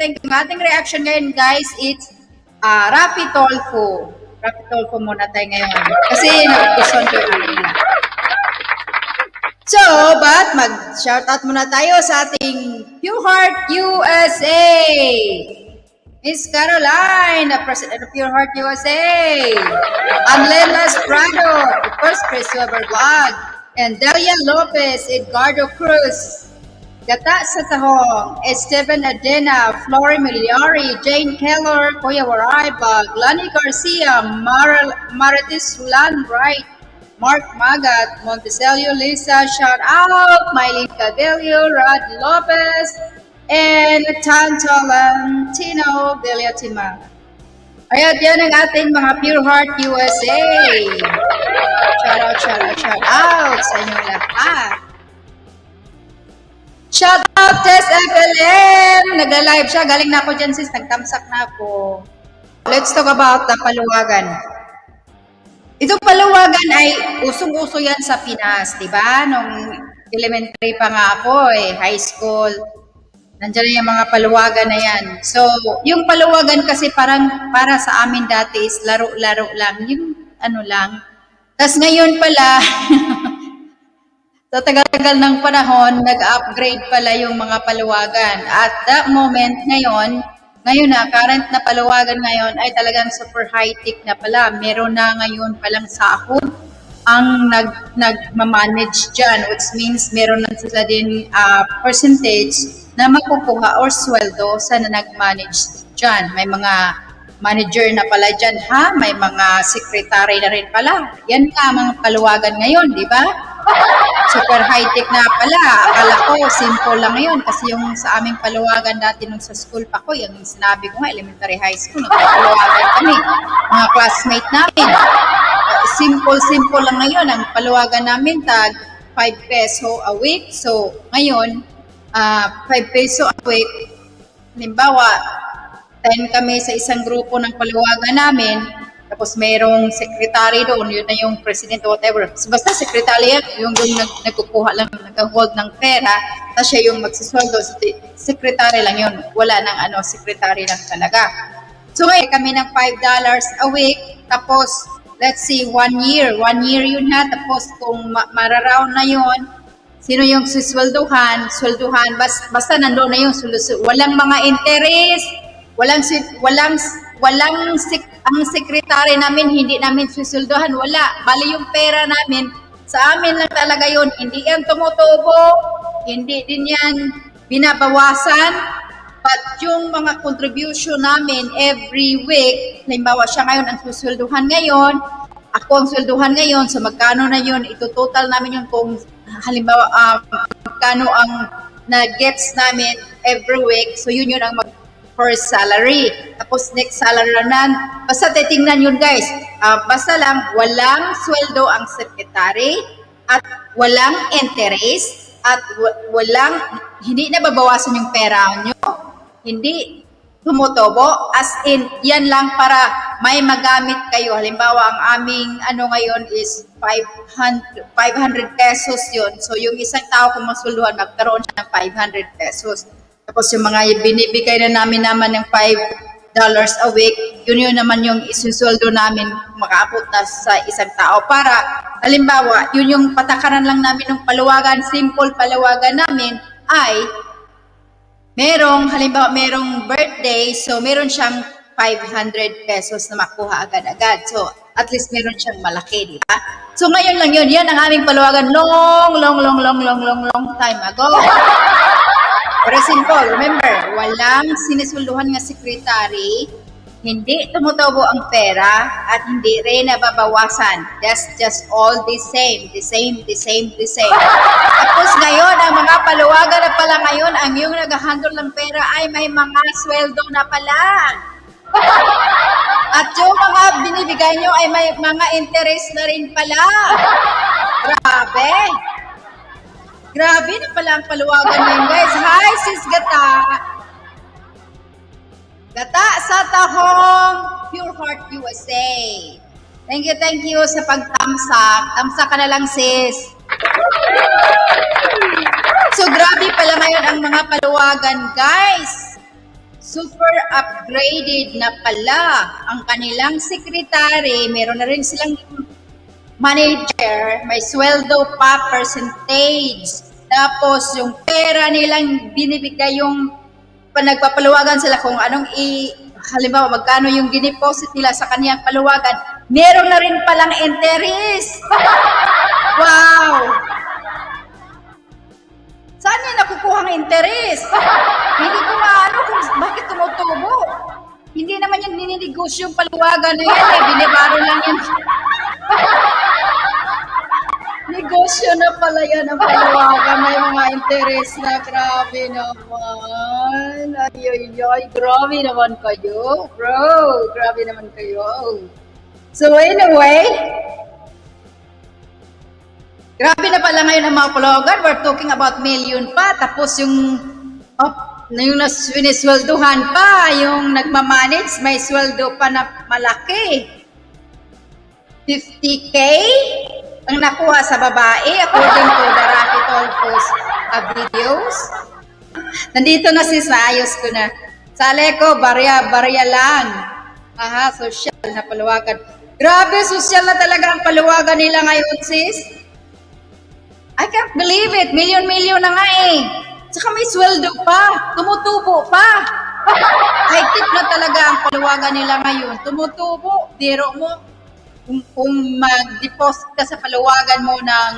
thank you. Ang ating reaction ngayon, guys, it's Rapi Tulfo. Rapi Tulfo muna tayo ngayon. Kasi nagustuhan ko yung nila. So, but mag-shoutout muna tayo sa ating Pure Heart USA. Miss Caroline, the President of Pure Heart USA. Anlelas Prado, the first Chris Weber Vlog. And Delia Lopez, Edgardo Cruz. Gata sa Tahong, Esteban Adena, Flory Miliari, Jane Keller, Kuya Waray Vlog, Lani Garcia, Maritis Rulan Wright, Mark Magat, Monteselio Lisa, shout out, Mylene Cabello, Rod Lopez, and Tantolantino Villatima. Ayan, yan ang ating mga Pure Heart USA. Shout out sa inyo lahat. Shout out, Tess FLM! Nagla-live siya. Galing na ako dyan, sis. Nagtamsak na ako. Let's talk about the paluwagan. Itong paluwagan ay usong-uso yan sa Pinas, di ba? Nung elementary pa nga ako, high school. Nandiyan na yung mga paluwagan na yan. So, yung paluwagan kasi parang para sa amin dati is laro-laro lang. Yung ano lang. Tapos ngayon pala, sa tagal-tagal ng panahon, nag-upgrade pala yung mga paluwagan. At that moment, ngayon na, current na paluwagan ngayon ay talagang super high-tech na pala. Meron na ngayon palang sahod ang nag-manage dyan, which means meron na sila din percentage na makukuha or sweldo sa nag-manage dyan. May mga manager na pala dyan, ha? May mga secretary na rin pala. Yan nga mga paluwagan ngayon, di ba? Super high-tech na pala. Akala ko, simple lang ngayon. Kasi yung sa aming paluwagan dati nung sa school pa ko, yung sinabi ko nga, elementary high school, nagpapaluwagan kami. Mga classmate namin. Simple lang ngayon. Ang paluwagan namin, tag 5 peso a week. So, ngayon, 5 peso a week. Halimbawa, 10 kami sa isang grupo ng paluwagan namin. Tapos mayroong secretary doon, yun na yung president or whatever. So, basta secretary yan, yung nagkukuha lang, nag-hold ng pera, tapos siya yung magsisweldo. Secretary lang yun. Wala nang secretary lang talaga. So ngayon kami ng $5 a week, tapos let's see, 1 year. 1 year yun ha, tapos kung mararound na yun, sino yung swelduhan, basta nandoon na yung solusyon. Walang mga interest, ang sekretary namin, hindi namin susuldohan, wala. Bali yung pera namin, sa amin lang talaga yun. Hindi yan tumutubo, hindi din yan binabawasan. But yung mga contribution namin every week, halimbawa siya ngayon ang susulduhan ngayon, ako ang susulduhan ngayon, so magkano na yun, ito-total namin yun kung halimbawa magkano ang na-gets namin every week, so yun ang first salary. Tapos next salary na, basta titingnan yun guys. Basta lang, walang sweldo ang secretary at walang interest at hindi nababawasan yung pera nyo. Hindi tumutubo. As in, yan lang para may magamit kayo. Halimbawa, ang aming ngayon is 500 pesos yun. So yung isang tao kung masweldohan, magkaroon siya ng 500 pesos. Tapos yung mga binibigay na namin naman ng $5 a week, yun naman yung isusweldo namin makaabot na sa isang tao. Para, halimbawa, yun yung patakaran lang namin ng paluwagan, simple paluwagan namin ay halimbawa, merong birthday, so meron siyang 500 pesos na makuha agad-agad. So, at least meron siyang malaki, di ba? So, ngayon lang yun. Yan ang aming paluwagan long time ago. Pero simple, remember, walang siniswelduhan nga sekretary, hindi tumutubo ang pera, at hindi rin nababawasan. That's just all the same. Tapos ngayon, ang mga paluwagan na pala ngayon, ang yung nag-handle ng pera ay may mga sweldo na pala. At yung mga binibigay nyo ay may mga interest na rin pala. Grabe na pala ang paluwagan ngayon, guys. Hi, sis Gata. Gata sa Tahong, Pure Heart USA. Thank you sa pagtamsak. Tamsak ka na lang, sis. So, grabe pala ngayon ang mga paluwagan, guys. super upgraded na pala ang kanilang secretary. Meron na rin silang manager, may sweldo pa, percentage. Tapos yung pera nilang binibigay, yung panagpapaluwagan sila kung anong halimbawa magkano yung dineposit nila sa kaniyang paluwagan, meron na rin palang interest. Wow! Saan niya nakukuha ang interest? Hindi ko maano kung bakit tumutubo. Hindi naman yan nininegosyo yung paluwagan na yan eh. Binibaro lang yan. Negosyo na pala yan ang paluwagan. May mga interest na grabe naman. Ay, grabe naman kayo. Bro, grabe naman kayo. So anyway, grabe na pala ngayon ang mga paluwagan. We're talking about million pa. Tapos yung siniswelduhan pa, yung nagmamanage, may sweldo pa na malaki. 50K ang nakuha sa babae according to the Rafi Tolfo's videos. Nandito na sis, naayos ko na. Sale ko, barya lang. Aha, social na paluwagan. Grabe, social na talaga ang paluwagan nila ngayon sis. I can't believe it. Million na nga eh. Saka may sweldo pa. Tumutubo pa. High-tip na talaga ang paluwagan nila ngayon. Tumutubo. Biro mo. Kung mag-deposit ka sa paluwagan mo ng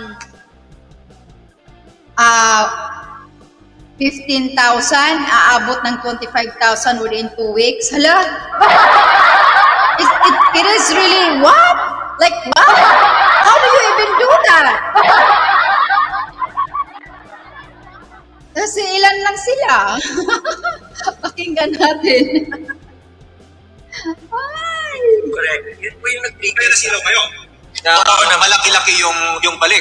15,000, aabot ng 25,000 within 2 weeks. Hala? It is really what? Like what? How do you even do that? Kasi ilan lang sila. Pakinggan natin. Ay. Correct. Yun po yung nag-trigger na sila kayo. Totoo na malaki-laki yung balik.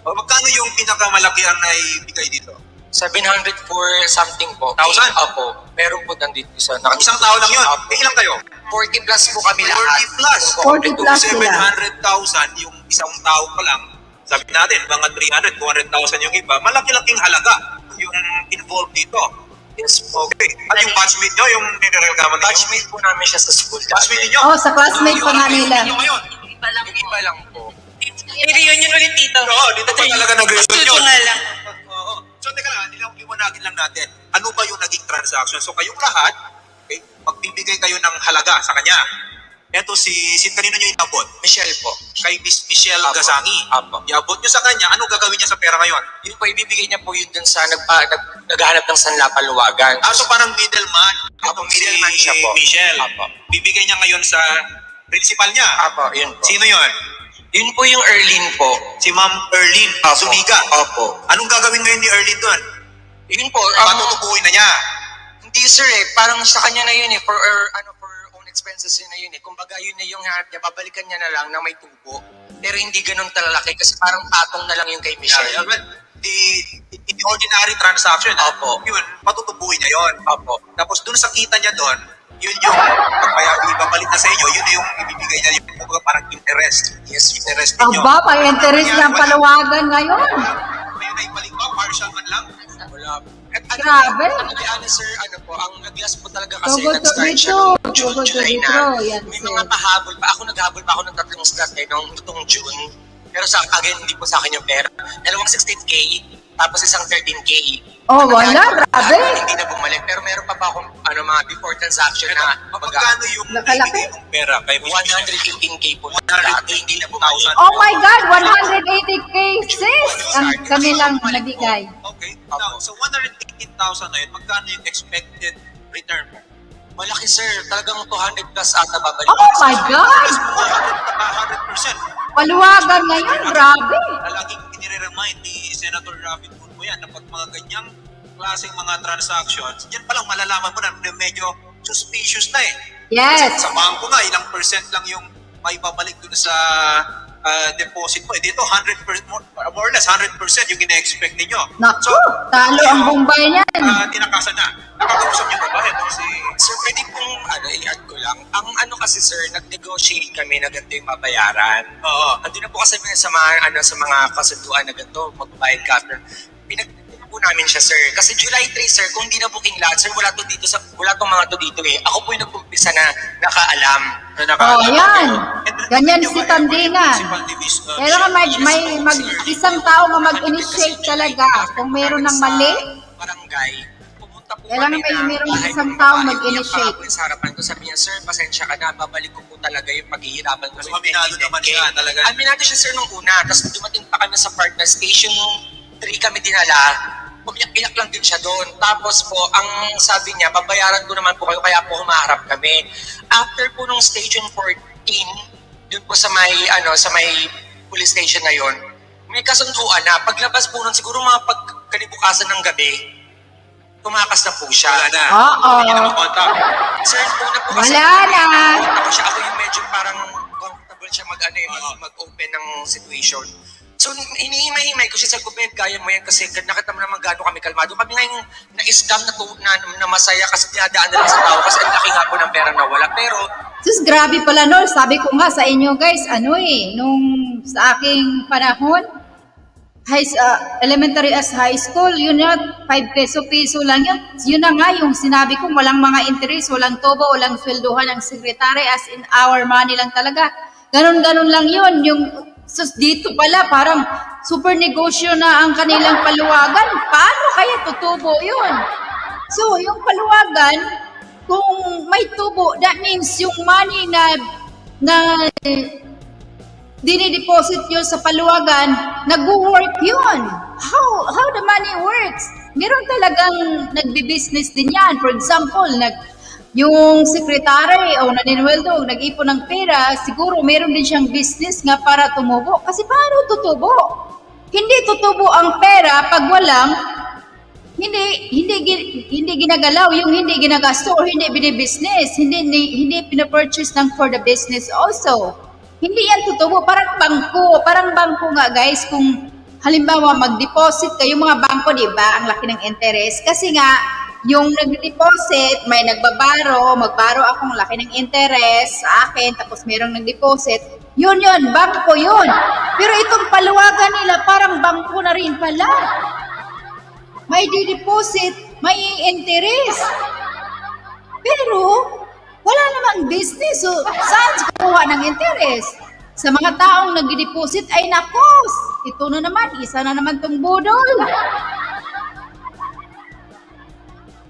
O, magkano yung pinakamalaki ang naibigay dito? 700 for something po. 1,000? Opo. Meron po nandito isa. Isang tao lang yun. Ilang kayo? 40 plus po kami lahat. 40 plus. 40 plus sila. 700,000 yung isang tao pa lang. Sabi natin, mga 300, 200,000 yung iba. Malaki-laking halaga yung involved dito. Yes po. Okay. At yung batchmate nyo, yung nire-reklamo ninyo? Batchmate po namin siya sa school. Batchmate ninyo? Oh, sa classmate pa nga nila. Yung ngayon? Yung iba lang po. I-reunion ulit dito. Oo, dito pa talaga nag-reunion. Studio nga lang. Oo. So, teka lang, liwanagin lang natin. Ano ba yung naging transaction? So, kayong lahat, okay, magbibigay kayo ng halaga sa kanya. Eto kanino nyo inabot? Michelle po. Kay Miss Michelle Apo. Gasangi. Apo. Iabot nyo sa kanya, ano gagawin niya sa pera ngayon? Yun po, ibibigay niya po yun dun sa naghahanap ng Sanla Paluwagan. So parang middleman. Apo, middleman siya po. Michelle. Apo. Bibigay niya ngayon sa principal niya. Apo, yun po. Sino yun? Yun po yung Erlyn po. Si Ma'am Erlyn Zuniga. Opo. Anong gagawin ngayon ni Erlyn doon? Yun po. Patutubuhin na niya. Hindi sir eh. Parang sa kanya na yun eh. For own expenses yun na yun eh. Kumbaga yun na yung hanap niya. Babalikan niya na lang na may tubo. Pero hindi ganun talalaki kasi parang patong na lang yung kay Michelle. Yeah, well, the ordinary transaction, Opo. yun, patutubuhin niya yun. Opo. Tapos dun sa kita niya doon, yun yung ibabalik na sa inyo, yun yung ibibigay niya yung parang interest. Yes, interest ninyo. Aba, pa interest ng paluwagan ngayon. May naibalik ba? Partial man lang? Wala. At Grabe. To be honest, sir, ang nag-last po talaga kasi Tugod nag-start siya dito. noong June, Tugod July dito. na. Yan, May sir. mga pahabol pa. Naghabol pa ako ng 3 slot eh, noong itong June. Pero again, hindi po sa akin yung pera. Dalawang 16K, tapos isang 13K. Oh, wala. Grabe. Hindi na bumalik. Pero meron pa akong mga before transaction na Magkano yung Nakalaki? ibigay mong pera kay Miss Michelle? 115K po. Dati hindi na bumalik. Oh my God, 180K sis ang kanilang nabigay. Okay. Now, so 118,000 na yun, magkano yung expected return mo? Malaki sir, talagang 200 plus ata babalik. Oh my God! 100%. Paluwagan ngayon, grabe. Laging inire-remind ni Senator Rafi Tulfo yan na pag mga ganyang klaseng mga transactions, yan palang malalaman mo na medyo suspicious na eh. Yes. Sa bangko nga, ilang percent lang yung may babalik dun sa deposit mo. Dito, 100%, more or less 100% yung ina-expect ninyo. Naku, talo ang Bombay niyan. Tinakasan na. Nakakausap niyo ba ba? Ito si... Sir, pwede kong i-add ko lang. Ang kasi sir, nag-negotiate kami na ganito yung babayaran. Oo. Andun na po kasi sa mga kasunduan na ganito, magbabayad ka after. Pinag po namin siya, sir. Kasi July 3, sir, kung di na booking lahat, sir, wala tong mga to dito eh. Ako po yung nag-umpisa na nakaalam. Oh, yan. Ganyan si Tandingan. Kailangan isang tao nga mag-initiate talaga. Kung meron ng mali, barangay, pumunta po kailangan kami na meron bahay isang ng tao babae. mag-initiate. Yung sa harapan ko, sabi niya, sir, pasensya ka na, babalik ko po talaga yung paghihirapan ko. So, aminado naman siya talaga. Aminado siya, sir, nung una. Tapos dumating pa kami sa partner station, 3 kami dinala. Umiyak-iyak lang din siya doon. Tapos po, ang sabi niya, babayaran ko naman po kayo, kaya po humaharap kami. After po nung station 14, dun po sa may police station na yon, may kasunduan na. Paglabas po nun, siguro mga pagkalibukasan ng gabi, tumakas na po siya. Wala na. Oo. Hindi niya nakakontak. Sir, una po kasi, Wala na. ako yung medyo parang comfortable siya mag-open ng situation. So, hinihimay-himay ko siya sa kubed, kaya mo yan kasi nakita mo naman gano'n kami kalmado. Kami nga yung na-scam na masaya kasi dinadaan na lang sa tao kasi ang laki nga po ng pera na wala. Pero, sus, grabe pala, no? Sabi ko nga sa inyo, guys, nung sa aking panahon, elementary as high school, yun na, 5 peso lang yun. Yun na nga yung sinabi ko, walang mga interest, walang tobo, walang swelduhan ng sekretary, as in our money lang talaga. Ganon-ganon lang yun. Yung, sus, dito pala, parang super negosyo na ang kanilang paluwagan. Paano kaya tutubo yun? So, yung paluwagan, kung may tubo, that means yung money na dinideposit yun sa paluwagan, nag-work yun. How the money works? Meron talagang nagbi-business din yan. For example, yung secretary o naninweldo, nag-ipon ng pera, siguro meron din siyang business nga para tumubo. Kasi paano tutubo? Hindi tutubo ang pera pag walang hindi ginagalaw, yung hindi ginagasto or hindi binibusiness, hindi pinapurchase ng for the business also. Hindi yan tutubo, parang bangko nga guys, kung halimbawa mag-deposit kayo mga bangko, di ba, ang laki ng interest, kasi nga, yung nag-deposit, may magbaro akong laki ng interest sa akin, tapos merong nag-deposit, yun, bangko yun. Pero itong paluwagan nila, parang bangko na rin pala. May di-deposit, may interest. Pero, wala namang business. So, saan kukuha ng interest? Sa mga taong nag-deposit, ay nakos. Ito na naman, isa na naman tong budol.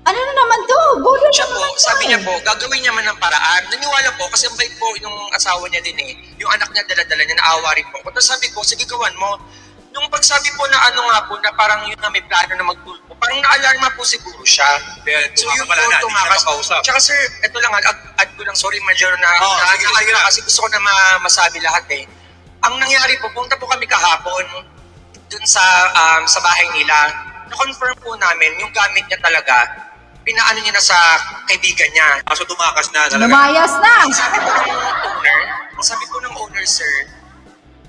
Ano na naman to? Budol siya na po, naman to. sabi niya po, gagawin niya man ng paraan. Naniwala po, kasi ang bait po yung asawa niya din eh. Yung anak niya, dala-dala niya, naawa rin po. Tapos sabi ko, sige gawan mo. Nung pagsabi po na na parang yun na may plano na magtulpo, parang na-alarma po siguro siya. So yun pala na, hindi na makausap. Tsaka sir, ito lang, add ko lang, sorry Major, sige. kasi gusto ko na masabi lahat eh. Ang nangyari po, punta po kami kahapon dun sa bahay nila. Na-confirm po namin, yung gamit niya talaga, pinaano niya na sa kaibigan niya. So tumakas na talaga. Lumayas na. Sabi po ng owner, sir,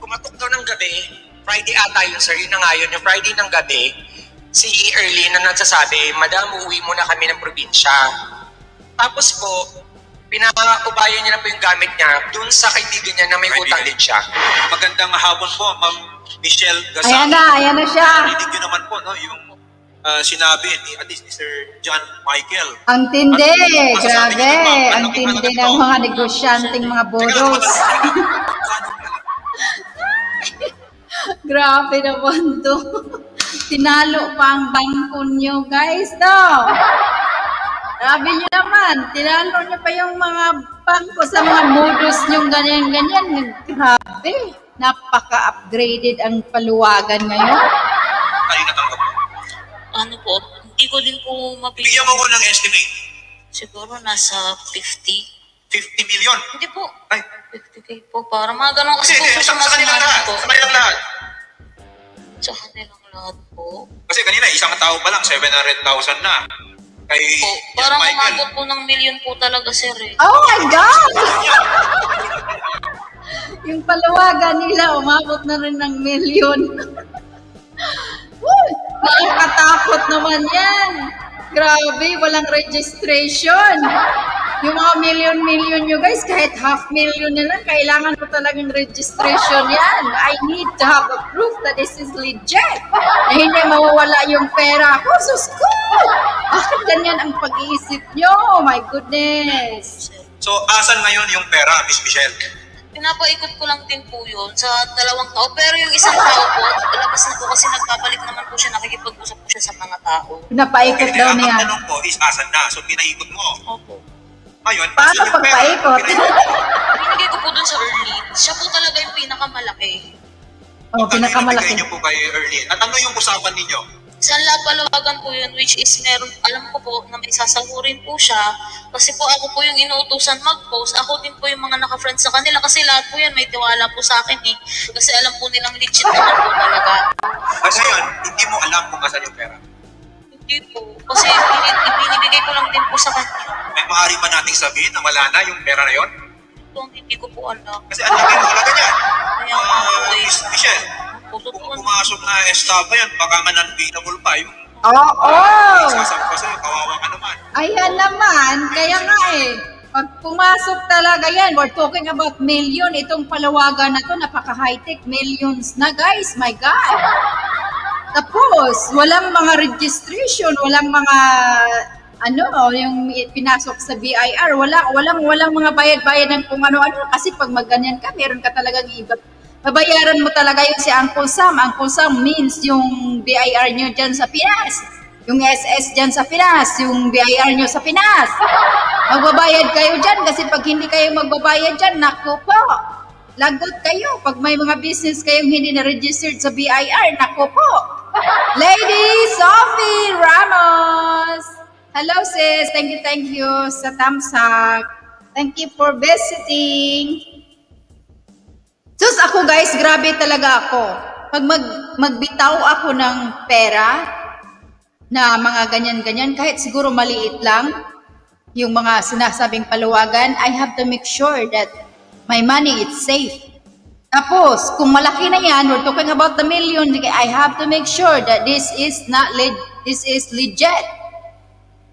kumatok daw ng gabi, Friday ata yun, sir, yun na nga yun, yung Friday ng gabi, si Early na nagsasabi, Madam, uuwi muna kami ng probinsya. Tapos po, pinaubayan niya na po yung gamit niya dun sa kaibigan niya na may utang din siya. Magandang hapon po, Ma'am Michelle Gasal. Ayan na siya. Narinig niyo naman po, no, yung sinabi ni at least Mr. John Michael. Ang tindi, Masasabi grabe. niyo, ma'am, Ang tindi ng mga negosyanteng mga bodos. Grabe naman to. Tinalo pa ang bangko nyo, guys, to. Grabe nyo naman. Tinalo nyo pa yung mga bangko sa mga modus nyo ganyan-ganyan. Grabe. Napaka-upgraded ang paluwagan ngayon. Kayo natanggap po. Ano po, hindi ko din po mabigyan. Bigyan mo ko ng estimate. Siguro nasa 50. 50 million. Hindi po, Ay, 50K po. Para mga ganun kasi hindi, po sa kanila lahat. po. Sa kanilang lahat. Sa kanilang lahat po. Kasi kanina, isang tao pa lang, 700,000 na. Kay Po, John parang Michael. umabot po ng million po talaga, sir eh. Oh my God! Yung paluwagan nila, umabot na rin ng milyon. Nakakatakot naman yan. Grabe, walang registration. Yung mga million nyo guys, kahit $500,000 na lang, kailangan ko talagang registration yan. I need to have a proof that this is legit. Na hindi mawawala yung pera ko. Sus ko! Bakit ganyan ang pag-iisip nyo? My goodness. So, asan ngayon yung pera, Miss Michelle? Pinapaikot ko lang din po yun sa 2 tao. Pero yung isang tao po, labas na po kasi nagpapalik naman po siya, nakikipag-usap po siya sa mga tao. Pinapaikot Okay, daw ang niya. tanong ko is asan na? So, pinaikot mo. Opo. Ngayon, Paano asan yung pera? pagpaikot? Binigay ko po dun sa Erlene. Siya po talaga yung pinakamalaki. Oh, pinakamalaki. Pinigay niyo po kay Erlene. At ano yung usapan ninyo? Sa Lapaluwagan po yun, which is meron, alam ko po na may sasahurin po siya. Kasi po ako po yung inuutusan mag-post. Ako din po yung mga naka-friends sa kanila. Kasi lahat po yan may tiwala po sa akin eh. Kasi alam po nilang legit naman po talaga. Kasi ngayon, hindi mo alam kung asan yung pera. Hindi po. Kasi ibinibigay ko lang din po sa kanya. May maaari ba nating sabihin na wala na yung pera na yon? Ito ang hindi ko po alam. Kasi ang laki ng halaga niyan. Kaya nga po eh. Miss Michelle, Totoo kung pumasok na estapa yan, baka nga non-payable pa. Yung Oo! sasabi ko sa'yo, kawawa ka naman. Ayan naman, kaya nga eh. Pag pumasok talaga yan, we're talking about million. Itong palawagan na to, napaka-high-tech. Millions na guys, my God. Tapos, walang mga registration, walang mga yung pinasok sa BIR, walang mga bayad-bayad ng kung ano-ano. Kasi pag magganyan ka, meron ka talagang iba. Babayaran mo talaga yung si Uncle Sam. Uncle Sam means yung BIR nyo dyan sa Pinas. Yung SS dyan sa Pinas. Yung BIR nyo sa Pinas. Magbabayad kayo dyan kasi pag hindi kayo magbabayad dyan, naku po. Lagot kayo. Pag may mga business kayong hindi na-registered sa BIR, naku po. Lady Sophie Ramos. Hello sis. Thank you sa Tamsak. Thank you for visiting. Sus, ako guys, grabe talaga ako. Pag magbitaw ako ng pera na mga ganyan-ganyan, kahit siguro maliit lang, yung mga sinasabing paluwagan, I have to make sure that my money is safe. Tapos, kung malaki na yan, we're talking about the million, I have to make sure that this is legit.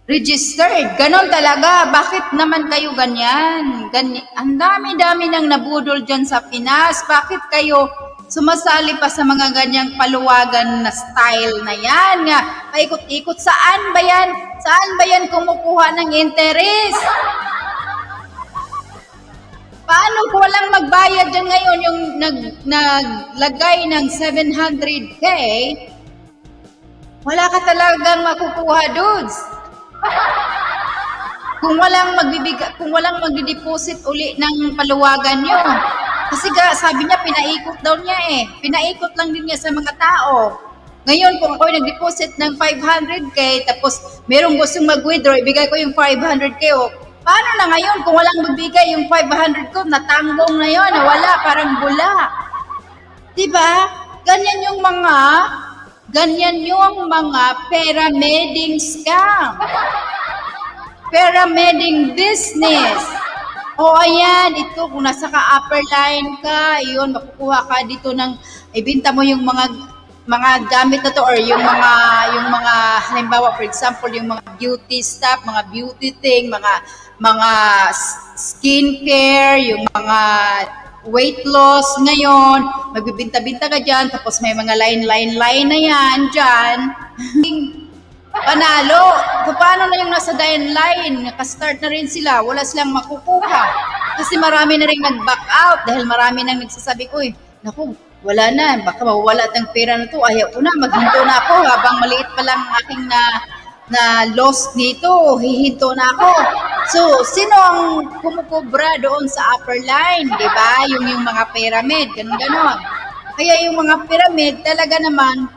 Registered. Ganon talaga. Bakit naman kayo ganyan? Ang dami-dami nang nabudol dyan sa Pinas. Bakit kayo sumasali pa sa mga ganyang paluwagan na style na yan? Nga, paikot-ikot. Saan ba yan? Saan ba yan kumukuha ng interest? Paano kung walang magbayad dyan ngayon yung naglagay ng 700K? Wala ka talagang makukuha, dudes. Kung walang magdi-deposit uli ng paluwagan nyo. Kasi sabi niya, pinaikot daw niya eh. Pinaikot lang din niya sa mga tao. Ngayon, kung ako nag-deposit ng 500K, tapos merong gustong mag-withdraw, ibigay ko yung 500K. O, paano na ngayon kung walang magbigay yung 500 ko, natanggong na yun, wala, parang bula. Diba? Ganyan yung mga pyramiding scam. Pyramiding business. O ayan, ito, kung nasa ka-upper line ka, yun, makukuha ka dito ng, ibinta mo yung mga gamit na to, or yung mga, halimbawa, for example, yung mga beauty stuff, mga beauty thing, mga skincare, yung mga weight loss ngayon, magbibinta-binta ka dyan, tapos may mga line na yan dyan. Panalo. Paano na yung nasa line? Nakastart na rin sila. Wala silang makukuha. Kasi marami na rin nag-back out dahil marami nang nagsasabi ko naku, wala na. Baka mawala ng pera na to. Ayaw ko na. Maghinto na ako. Habang maliit pa lang aking na loss nito, hihinto na ako. So, sino ang kumukubra doon sa upper line? Diba? Yung mga pyramid. Ganon. Kaya yung mga pyramid, talaga naman,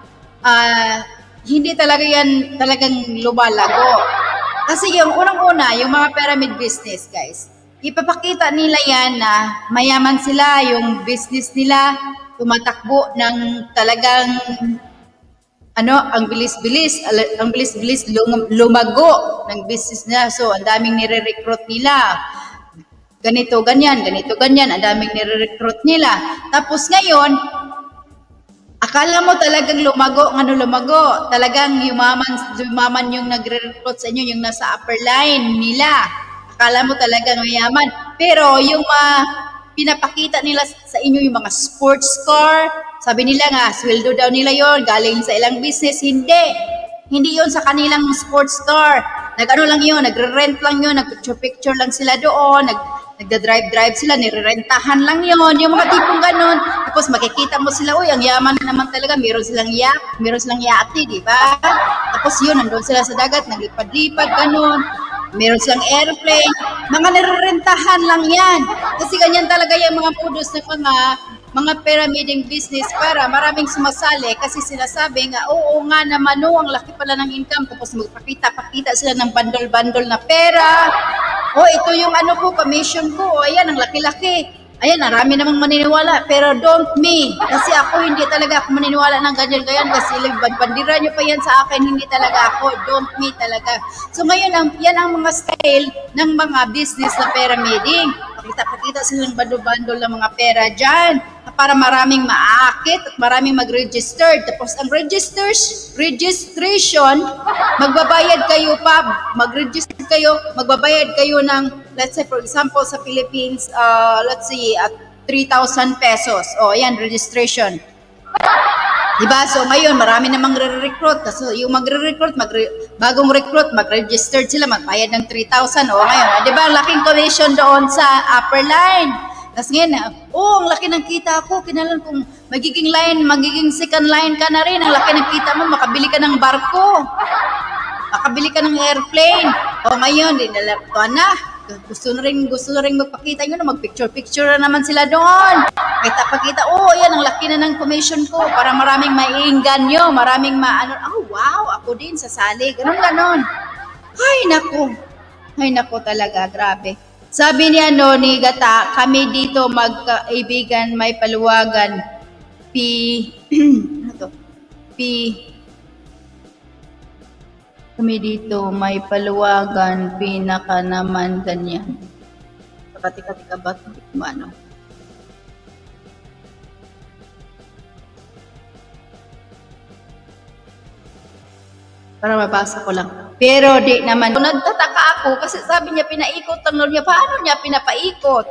hindi talaga yan talagang lumalago. Kasi yung unang-una, yung mga pyramid business, guys, ipapakita nila yan na mayaman sila, yung business nila, tumatakbo ng talagang ang bilis-bilis lumago ng business nila. So, ang daming nire-recruit nila. Ganito, ganyan, ang daming nire-recruit nila. Tapos ngayon, akala mo talagang lumago. Talagang yumaman yung nagre-recruit sa inyo, yung nasa upper line nila. Akala mo talaga mayaman. Pero yung pinapakita nila sa inyo yung mga sports car, sabi nila nga, sweldo daw nila yon galing sa ilang business. Hindi yon sa kanilang sports car. Nag-ano lang yun, nagre-rent lang yun, nag-picture-picture lang sila doon, nagda-drive sila, nirerentahan lang yon, yung mga tipong ganun. Tapos makikita mo sila, uy, ang yaman naman talaga, meron silang yate, di ba? Tapos yun, nandun sila sa dagat, naglipad-lipad, ganun. Meron silang airplane, mga nirerentahan lang yan. Kasi ganyan talaga yung mga pudos ng mga pyramiding business para maraming sumasali kasi sinasabi nga, oo nga naman, ang laki pala ng income. Tapos magpakita sila ng bandol-bandol na pera. Ito yung commission ko. Ayan, ang laki-laki. Ayan, marami namang maniniwala. Pero don't me. Kasi ako, hindi talaga ako maniniwala ng ganyan-ganyan. Kasi bandira nyo pa yan sa akin, hindi talaga ako. Don't me talaga. So ngayon, yan ang mga style ng mga business na pyramiding. Pakita sila ng bandol-bandol ng mga pera dyan para maraming maakit at maraming mag-register. Tapos ang registration, magbabayad kayo pa, mag-register kayo, magbabayad kayo ng, let's say for example sa Philippines, let's say at 3,000 pesos. Ayan, registration. Diba? So ngayon, marami namang re-recruit. So yung magre-recruit, bagong recruit, mag-registered sila, magbayad ng 3,000. Ngayon, diba? Laking commission doon sa upper line. Tapos ngayon, ang laki ng kita ko. Kinalan kung magiging second line ka na rin. Ang laki ng kita mo, makabili ka ng barko. Makabili ka ng airplane. Ngayon, dinalaktuan na. Gusto na rin magpakita nyo na mag-picture na naman sila doon. Pakita, yan ang laki na ng commission ko para maraming maiinggan nyo, maraming wow, ako din sasali, ganon. Ay, nako talaga, grabe. Sabi niya, ni Gata, kami dito magkaibigan, may paluwagan, kami dito may paluwagan, pinaka naman ganyan. Tika ba? Para mabasa ko lang. Pero di naman. Nagtataka ako kasi sabi niya pinaikot ang niya. Paano niya pinapaikot?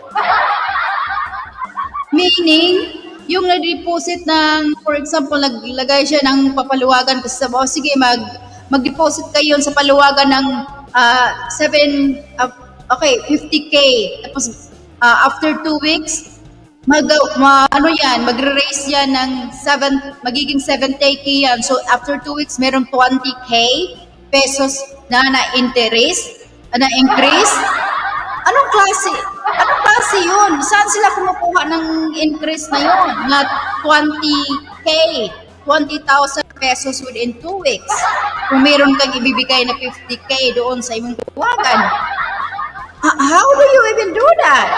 Meaning, yung nag-deposit ng, for example, naglagay siya ng papaluwagan kasi sabi, sige, mag-deposit kayo sa paluwagan ng 50K. Tapos after 2 weeks, magre-raise yan ng magiging 70K yan. So after 2 weeks, merong 20K pesos na increase. Anong klase yun? Saan sila kumukuha ng increase na yun? Na 20K, 20,000 pesos within 2 weeks. Kung meron kang ibibigay na 50K doon sa imong paluwagan. How do you even do that?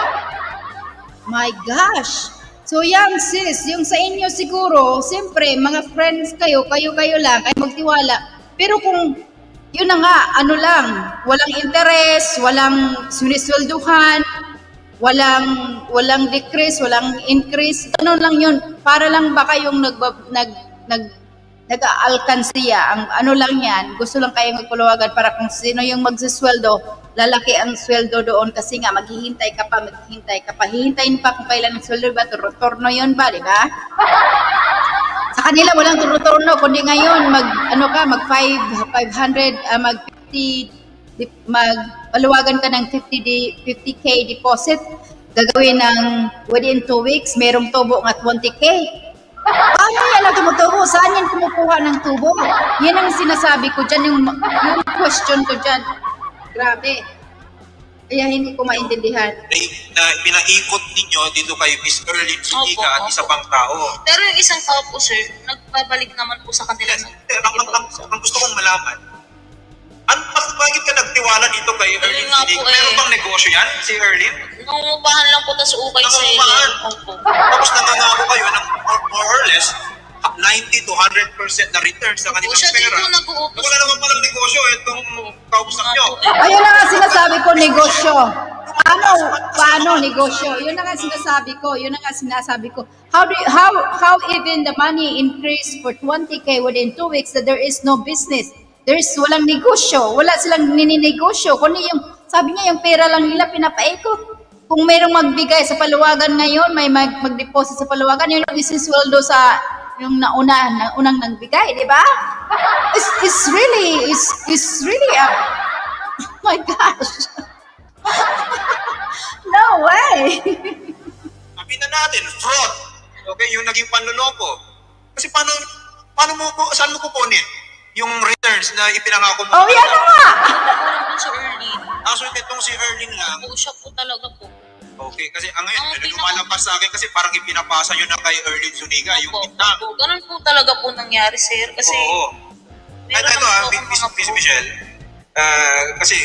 My gosh. So yan sis, yung sa inyo siguro, siyempre mga friends kayo lang, ay magtiwala. Pero kung yun na nga, walang interest, walang siniswelduhan, walang decrease, walang increase, ano lang yun, para lang ba kayong nag-aalkansiya, ang lang yan, gusto lang kayong magpaluwagan para kung sino yung magsisweldo, lalaki ang sweldo doon kasi nga maghihintay ka pa, hihintayin pa kung kailan ang sweldo ba, turno yun ba, di ba? Sa kanila walang turno, kundi ngayon magpaluwagan ka ng 50K deposit, gagawin ng within 2 weeks, merong tubo nga 20K. Paano yan ang tumutubo? Saan yan kumukuha ng tubo? Yan ang sinasabi ko dyan, yung question ko dyan. Grabe. Kaya hindi ko maintindihan. Na pinaikot ninyo dito kay Miss Erlyn Zuniga at isa pang tao. Pero yung isang tao po, sir, nagbabalik naman po sa kanila. Ang gusto kong malaman, bakit ka nagtiwala dito kay Erlyn Zuniga? Meron bang negosyo yan, si Erlyn? Nangungupahan lang po tas ukay sa iyo. Tapos nangangako kayo ng more or less 90 to 100% na return sa kanilang pera. Wala naman palang negosyo itong kausap nyo. Ayun na nga sinasabi ko, negosyo. Paano negosyo? Yun na nga sinasabi ko. How even the money increased for 20K within 2 weeks that there is no business? Walang negosyo. Wala silang nininegosyo. Kundi yung Sabi niya, yung pera lang nila pinapaikot. Kung mayroong magbigay sa paluwagan ngayon, may mag-deposit sa paluwagan, yun yung isisweldo sa yung unang nagbigay, di ba? It's really, oh my gosh. No way. Sabi na natin, fraud. Okay, yung naging panloloko. Kasi saan mo kukunin yung returns na ipinangako mo? Oh, yan na nga. Wala po si Erlyn. Actually, itong si Erlyn lang. Po, siya po talaga po. Okay, kasi ngayon, lumalabas sa akin kasi parang ipinapasa yun na kay Erlyn Zuniga, yung bintang. Opo, ganun po talaga po nangyari, sir. Kasi, Oo. At ito Miss Michelle, kasi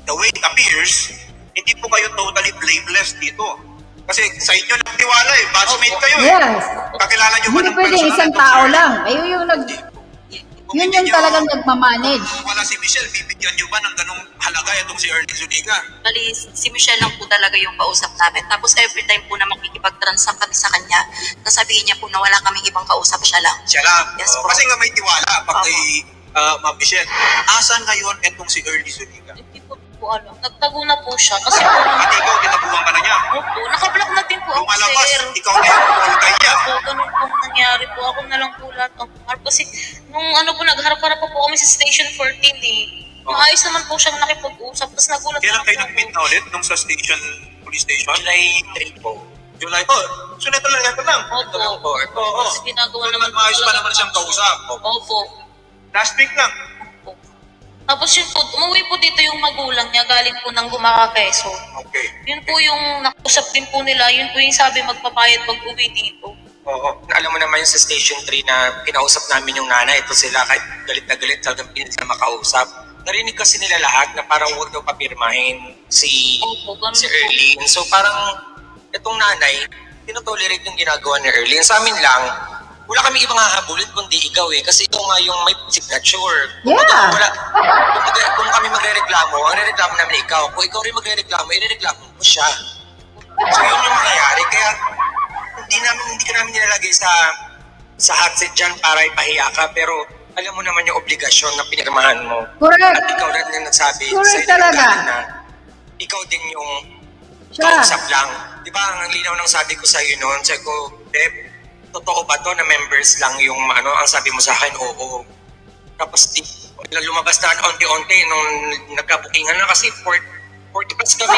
the way it appears, hindi po kayo totally blameless dito. Kasi sa inyo nagtiwala batchmate kayo Yes. Kakilala nyo ba Hindi ng pwede personal isang itong tao si lang. Erlyn? Ayun yung Kung yun hindi yung nyo- talagang nagmamanage. Kung wala si Michelle, bibigyan nyo ba ng ganong halaga itong si Erlyn Zuniga? Bali, si Michelle lang po talaga yung kausap namin. Tapos every time po na makikipag-transact kami sa kanya, nasabihin niya po na wala kaming ibang kausap, siya lang. Siya lang. Yes, Oo, po. kasi nga may tiwala pag Opo. kay Ma'am Michelle. Asan ngayon itong si Erlyn Zuniga? hindi po alam. Nagtago na po siya. Kasi po, At ikaw, tinabuhan ka na niya. opo, nakablock na din po ako, Lumalabas, sir. ikaw na yung call guy niya. Opo, ganun po nangyari po. Ako na lang po lahat ang harap. Kasi, nung nagharap-harap po kami sa Station 14 maayos naman po siyang nakipag-usap. Tapos nagulat Kailan na kayo po nag-meet na ulit nung sa police station? July 3 po. July. So ito lang. Opo. Oo. Tapos ginagawa naman po Maayos pa talaga naman siyang kausap. Opo. Last week lang. Opo. Tapos yun po, umuwi po dito yung magulang niya galing po ng Gumaca, Quezon. Okay. Yun po yung nakusap din po nila. Yun po yung sabi magpapayad pag uwi dito. Oo. Alam mo naman yung sa Station 3 na kinausap namin yung nanay, ito sila kahit galit na galit, talagang pilit na makausap. Narinig kasi nila lahat na parang huwag daw papirmahin si Opo, ganun si po. Erlyn. So parang itong nanay, tinotolerate yung ginagawa ni Erlyn. Sa amin lang, wala kami ibang hahabulin kundi ikaw kasi ikaw nga yung may signature. Yeah. Kung kami magre-reklamo, ang re-reklamo namin ikaw. Kung ikaw rin magre-reklamo, i-reklamo mo siya. So yun yung mangyayari. Kaya hindi ka namin nilalagay sa hot seat dyan para ipahiya ka. Pero alam mo naman yung obligasyon na pinirmahan mo. At Correct. ikaw rin yung nagsabi Correct sa'yo talaga. na ikaw din yung Siya. kausap lang. Di ba, ang linaw ng sabi ko sa'yo noon, sabi ko, Beb, totoo ba to na members lang yung ang sabi mo sa akin, oo. Tapos lumabas na onti-onti nung nagkabukingan na kasi 40 plus kami.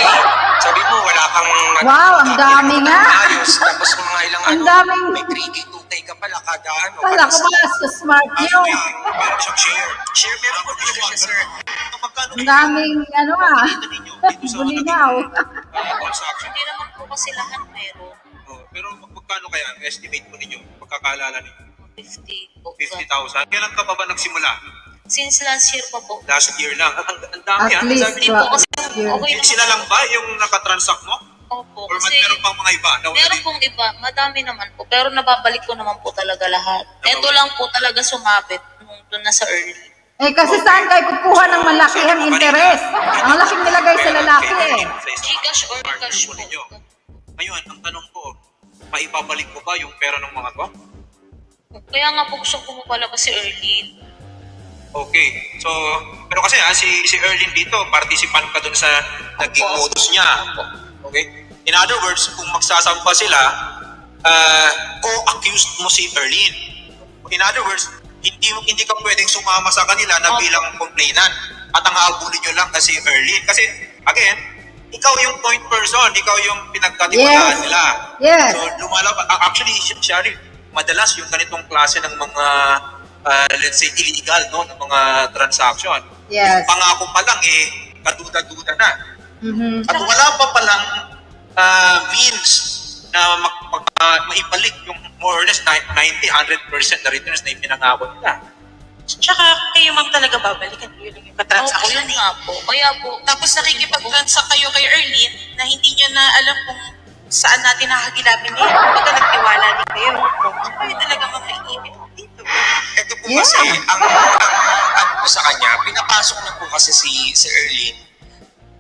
Sabi mo, wala kang... Wow, ang dami nga. Ayos. Tapos mga ilang Ang daming- may 3K, 2K ka pala kada Kala ko ba so smart nyo? Meron siyang share. Share, meron po talaga siya, sir. Magkano Ang daming ninyo dito sa bulinaw. transaction? Hindi naman po kasi lahat meron. Pero magkano kaya ang estimate mo ninyo? Pagkakaalala ninyo? 50 po. 50,000. Kailan ka pa ba nagsimula? Since last year pa po. Last year lang. Ang dami At ah. least, Sabi- Hindi po kasi Yeah. okay naman. Sila lang ba yung nakatransact mo? Opo. Or Kasi meron pang mga iba? Na meron pong iba. Madami naman po. Pero nababalik ko naman po talaga lahat. Ito lang po talaga sumabit nung doon na sa early. Eh kasi saan kayo kukuha ng malakihang interes? Ang laking nilagay sa lalaki eh. Gcash or cash po. Ninyo. Ngayon, ang tanong ko, maibabalik mo ba yung pera ng mga to? Kaya nga po gusto ko mo pala kasi early. Okay. So, pero kasi si Erlyn dito, participant ka dun sa naging Opo. modus niya. Okay? In other words, kung magsasampa sila, co-accused mo si Erlyn. In other words, hindi ka pwedeng sumama sa kanila na Opo. bilang complainant at ang habulin nyo lang kasi Erlyn. Kasi, again, ikaw yung point person, ikaw yung pinagkatiwalaan Yes. nila. Yes. So, lumalabas. Actually, Shari, madalas yung ganitong klase ng mga let's say illegal ng mga transaction. Yes. Yung pangako pa lang kaduda-duda na. Mhm. At wala pa palang means na maibalik yung more or less 90-100% na returns na ipinangako nila. Tsaka kayo ma'am talaga babalikan yun yung Opo, katransaction yun nga po. Kaya po. Tapos nakikipag-transact kayo kay Erlyn na hindi nyo na alam kung saan natin nakakilapin niya. Kumbaga nagtiwala din kayo. Kayo talaga makainipit dito. Ito po Yeah. kasi, ang ko sa kanya, pinapasok na po kasi si Erlyn.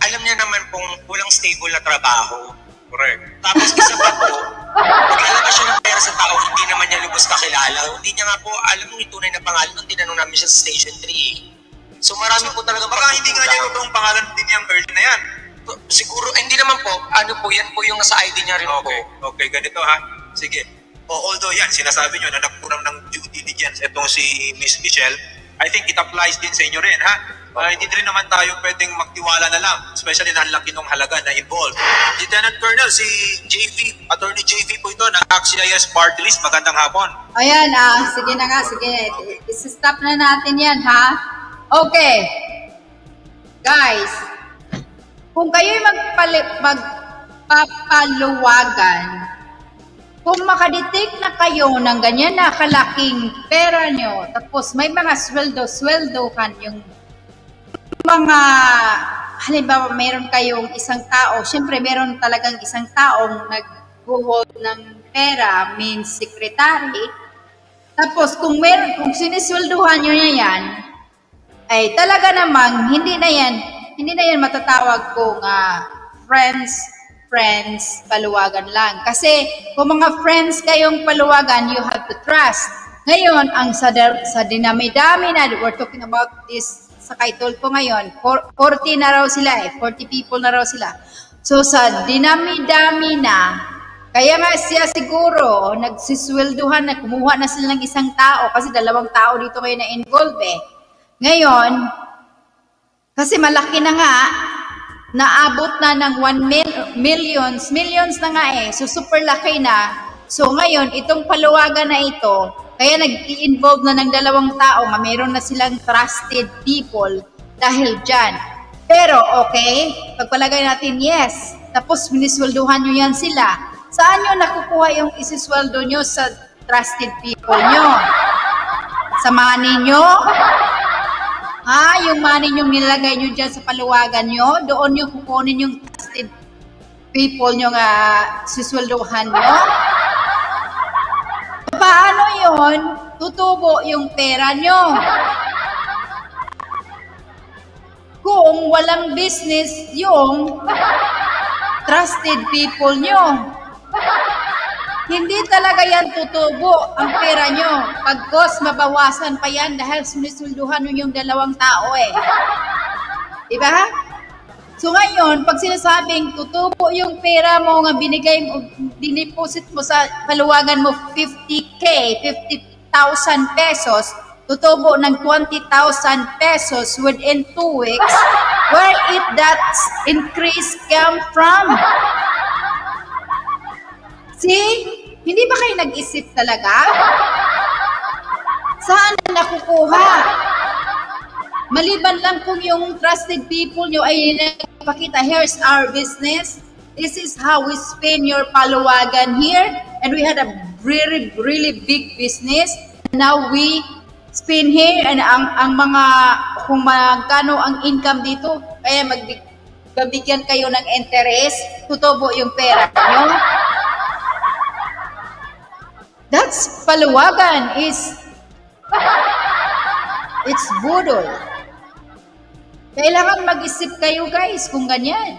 Alam niya naman pong walang stable na trabaho. Correct. Tapos isa pa po, maglalabas siya ng pera sa tao, hindi naman niya lubos kakilala. Hindi niya nga po alam yung tunay na pangalan nung tinanong namin siya sa Station 3. So marami po talaga Baka hindi nga niya totoong pangalan din yung Early na yan. Siguro, hindi naman po. Ano po, yan po yung sa ID niya rin Okay, ganito ha. Sige. Although yan, sinasabi nyo na nagkurang ng due diligence itong si Miss Michelle, I think it applies din sa inyo rin ha. Hindi rin naman tayo pwedeng magtiwala na lang, especially na laki ng halaga na involved. Lieutenant Colonel, si JV, Attorney JV po ito, ng ACT-CIS Party List. Magandang hapon. Ayan, sige na nga, sige. Isi-stop na natin yan, ha? Okay. Guys, kung kayo'y magpapaluwagan, kung makadetect na kayo ng ganyan na kalaking pera nyo, tapos may mga sweldo-sweldohan yung mga, halimbawa, meron kayong isang tao, syempre meron talagang isang taong nag-hold ng pera, means secretary. Tapos kung sinisweldohan nyo na yan, ay talaga namang hindi na yan matatawag kung friends paluwagan lang. Kasi kung mga friends kayong paluwagan, you have to trust. Ngayon, ang sa dinami-dami na, we're talking about this sa Kaitulfo ngayon, 40 na raw sila 40 people na raw sila. So sa dinami-dami na, kaya nga siya siguro nagsiswelduhan na kumuha na sila ng isang tao kasi 2 tao dito kayo na involved Ngayon, kasi malaki na nga, naabot na ng 1 millions na nga so super laki na. So ngayon, itong paluwagan na ito, kaya nag-i-involve na ng 2 tao, mayroon na silang trusted people dahil dyan. Pero okay, pagpalagay natin yes, tapos minisweldohan nyo yan sila. Saan nyo nakukuha yung isisweldo nyo sa trusted people nyo? Sa money nyo? Yung money nyo nilagay nyo dyan sa paluwagan nyo, doon nyo kukunin yung trusted people nyo nga sisweldohan nyo? Paano yon tutubo yung pera nyo? Kung walang business yung trusted people nyo, hindi talaga yan tutubo ang pera nyo. Pagkos mabawasan pa yan dahil sinisulduhan nyo yung 2 tao Diba? So ngayon, pag sinasabing tutubo yung pera mo nga binigay mo, dineposit mo sa paluwagan mo 50,000 pesos, tutubo ng 20,000 pesos within 2 weeks, where it that increase come from? See? Hindi ba kayo nag-isip talaga? Saan na nakukuha? Maliban lang kung yung trusted people nyo ay nagpakita, here's our business, this is how we spin your paluwagan here, and we had a really, really big business, and now we spin here, and ang mga, kung magkano ang income dito, kaya magbigyan kayo ng interest, tutubo yung pera nyo. That's paluwagan, it's budol. Kailangan mag-isip kayo guys kung ganyan.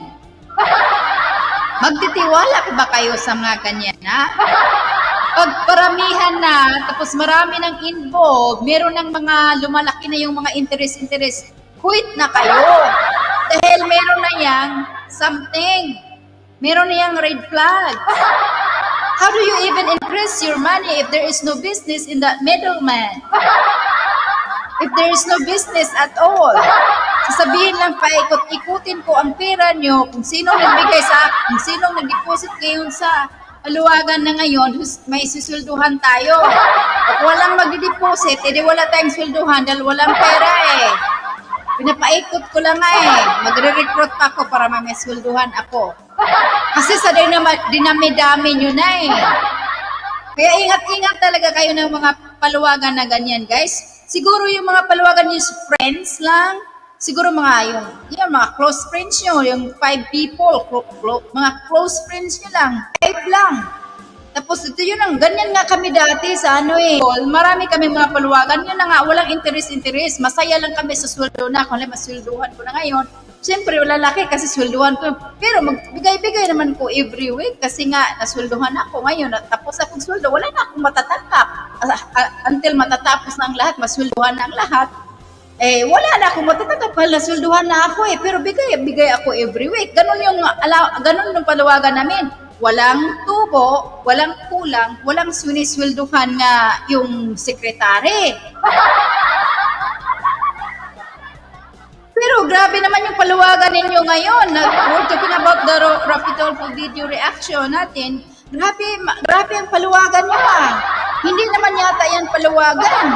Magtitiwala ba kayo sa mga ganyan Pag paramihan na, tapos marami nang involved, meron ng mga lumalaki na yung mga interest, quit na kayo. Dahil meron na yang something. Meron na yang red flag. How do you even increase your money if there is no business in that middleman? If there is no business at all, sasabihin lang paikot-ikutin ko ang pera nyo kung sino nagbigay sa akin, kung sino nag-deposit ngayon sa paluwagan na ngayon, may sisulduhan tayo. At walang mag-deposit, edi wala tayong sulduhan dahil walang pera Pinapaikot ko lang Magre-recruit pa ako para may sulduhan ako. Kasi sa dinami-dami nyo na Kaya ingat-ingat talaga kayo ng mga paluwagan na ganyan, guys. Siguro yung mga paluwagan nyo friends lang, siguro mga yung mga close friends nyo, yung 5 people, mga close friends nyo lang, 5 lang. Tapos ito yun ganyan nga kami dati sa marami kami mga paluwagan, yun na nga, walang interest, masaya lang kami sa sweldo na, kung masweldohan ko na ngayon, siyempre lalaki kasi sweldohan ko, pero magbigay-bigay naman ko every week kasi nga nasweldohan ako ngayon, tapos akong sweldo, wala na akong matatanggap, until matatapos na ang lahat, masweldohan na ang lahat, Wala na ako matatakapal na swelduhan na ako pero bigay ako every week. Ganun yung palawagan namin. Walang tubo, walang kulang, walang siniswelduhan nga yung sekretary. Pero grabe naman yung palawagan ninyo ngayon. We're talking about the Rapid video reaction natin. Grabe ang palawagan nyo Hindi naman yata yan palawagan.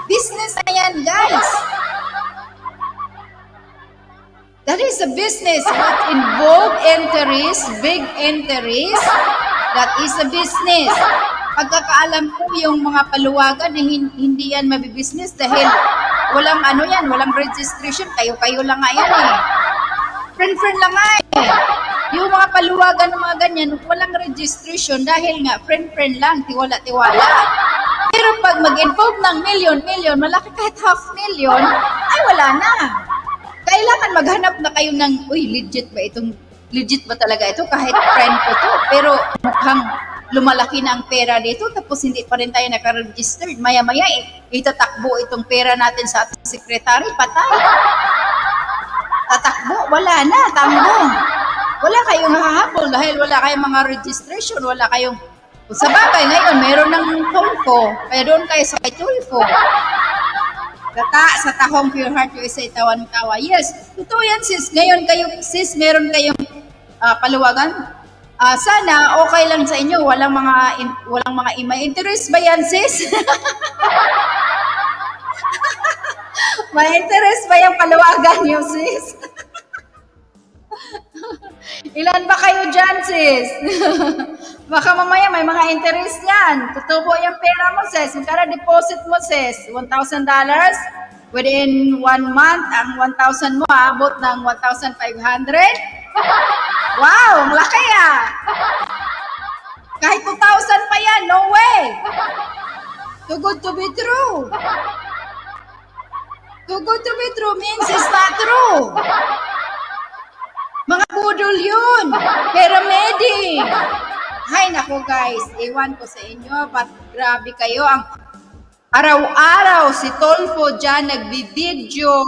Business na yan, guys. That is a business. What involve interest, big interest, that is a business. Pagkakaalam ko yung mga paluwagan hindi yan mabibusiness dahil walang walang registration. Kayo lang nga yan Friend lang nga Yung mga paluwagan ng mga ganyan, walang registration dahil nga friend lang, tiwala-tiwala. Pero pag mag-involve ng million, malaki kahit $500,000, ay wala na. Kailangan maghanap na kayo ng, legit ba talaga ito? Kahit friend ko to, pero mukhang lumalaki na ang pera dito, tapos hindi pa rin tayo naka-registered. Maya-maya, itatakbo itong pera natin sa ating sekretary, patay. Tatakbo, wala na, tanggong. Wala kayong hahabol dahil wala kayong mga registration, wala kayong sa bagay ngayon, meron ng Tulfo. Kaya doon kayo sa kay Tulfo. Sa Tahong Pure Heart USA, tawan-tawa. Yes, totoo yan sis. Ngayon sis, meron kayong paluwagan. Sana okay lang sa inyo. Walang mga may interest ba yan sis? May interest ba yung paluwagan niyo sis? Ilan ba kayo dyan, sis? Baka mamaya may mga interest yan. Tutubo yung pera mo, sis. Magkara deposit mo, sis. $1,000. Within 1 month, ang 1,000 mo abot ng 1,500. Wow, ang laki Kahit 2,000 pa yan, no way. Too good to be true. Too good to be true means it's not true. Mga budol yun. Paramedic. Hay nako guys, iwan ko sa inyo, but grabe kayo. Ang araw-araw si Tulfo dyan nagbibideo.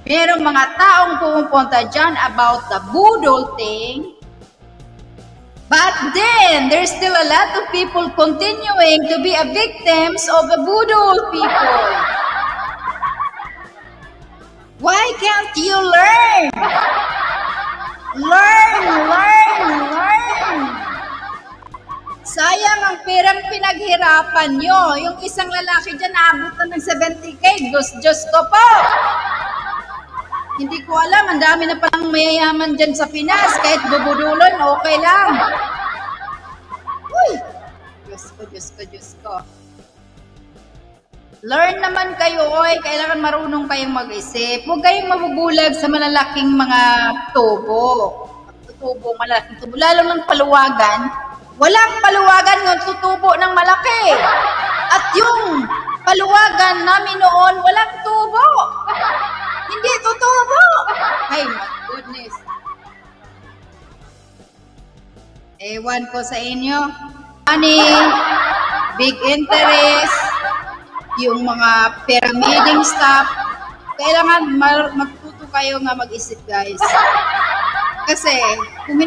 Merong mga taong pumupunta dyan about the budol thing. But then, there's still a lot of people continuing to be a victims of the budol people. Why can't you learn? Learn! Sayang ang perang pinaghirapan nyo. Yung isang lalaki dyan, naabot na ng 70K. Diyos ko po! Hindi ko alam, ang dami na palang mayayaman dyan sa Pinas. Kahit bubudulon, okay lang. Uy! Diyos ko. Learn naman kayo, kailangan marunong kayong mag-isip. Huwag kayong mabubulag sa malalaking mga tubo. Malaking tubo. Lalo ng paluwagan. Walang paluwagan ng tutubo ng malaki. At yung paluwagan namin noon, walang tubo. Hindi tutubo. Ay, my goodness. Ewan ko sa inyo. Money, big interest, yung mga pyramiding stuff, kailangan magtuto kayo nga mag-isip guys. Kasi kung